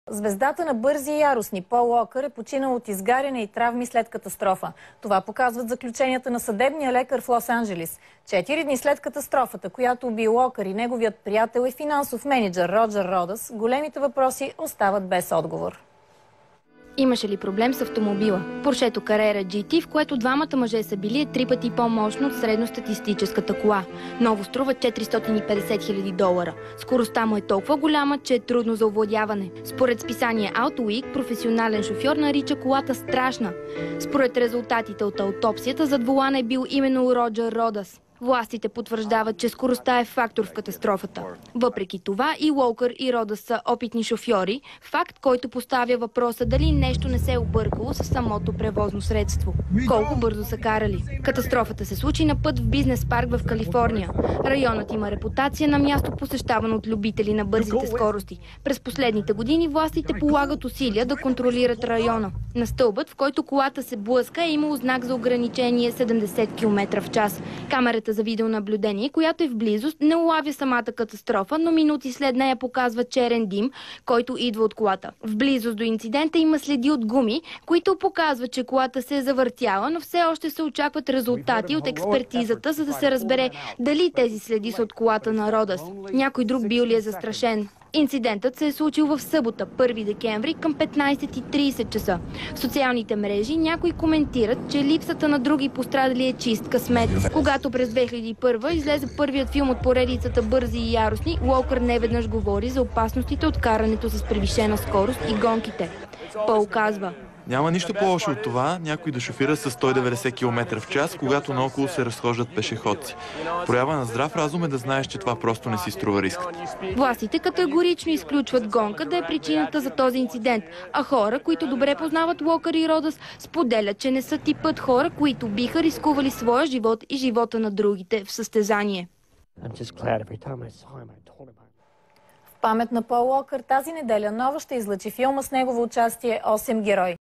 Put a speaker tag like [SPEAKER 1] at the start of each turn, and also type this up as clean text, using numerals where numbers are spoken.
[SPEAKER 1] Звездата на бързи и яростни Пол Уокър е починал от изгаряне и травми след катастрофа. Това показват заключенията на съдебния лекар в Лос-Анджелис. 4 дни след катастрофата, която уби Уокър и неговият приятел и финансов мениджър Роджер Родас, големите въпроси остават без отговор.
[SPEAKER 2] Имаше ли проблем с автомобила? Поршето Carrera GT, в което двамата мъже са били, е 3 пъти по-мощно от средностатистическата кола. Ново струва $450 000. Скоростта му е толкова голяма, че е трудно за овладяване. Според списание AutoWeek, професионален шофьор нарича колата страшна. Според резултатите от аутопсията, зад волана е бил именно Роджер Родас. Властите потвърждават, че скоростта е фактор в катастрофата. Въпреки това и Уокър и Родас са опитни шофьори, факт, който поставя въпроса дали нещо не се е объркало с самото превозно средство. Колко бързо са карали. Катастрофата се случи на път в бизнес парк в Калифорния. Районът има репутация на място, посещавано от любители на бързите скорости. През последните години властите полагат усилия да контролират района. На стълбът, в който колата се блъска, е имало знак за ограничение 70 км в час. Камерата за видеонаблюдение, която е в близост, не улавя самата катастрофа, но минути след нея показва черен дим, който идва от колата. В близост до инцидента има следи от гуми, които показват, че колата се е завъртяла, но все още се очакват резултати от експертизата, за да се разбере дали тези следи са от колата на Родас. Някой друг бил ли е застрашен? Инцидентът се е случил в събота, 1 декември, към 15:30 часа. В социалните мрежи някои коментират, че липсата на други пострадали е чист късмет. Когато през 2001 излезе първият филм от поредицата Бързи и яростни, Уокър неведнъж говори за опасностите от карането с превишена скорост и гонките. Пол казва:
[SPEAKER 3] няма нищо по-лошо от това някой да шофира с 190 км в час, когато наоколо се разхождат пешеходци. Проява на здрав разум е да знаеш, че това просто не си струва рискът.
[SPEAKER 2] Властите категорично изключват гонка да е причината за този инцидент, а хора, които добре познават Уокър и Родас, споделят, че не са типът хора, които биха рискували своя живот и живота на другите в състезание.
[SPEAKER 1] В памет на Пол Уокър тази неделя Нова ще излъчи филма с негово участие "8 герои".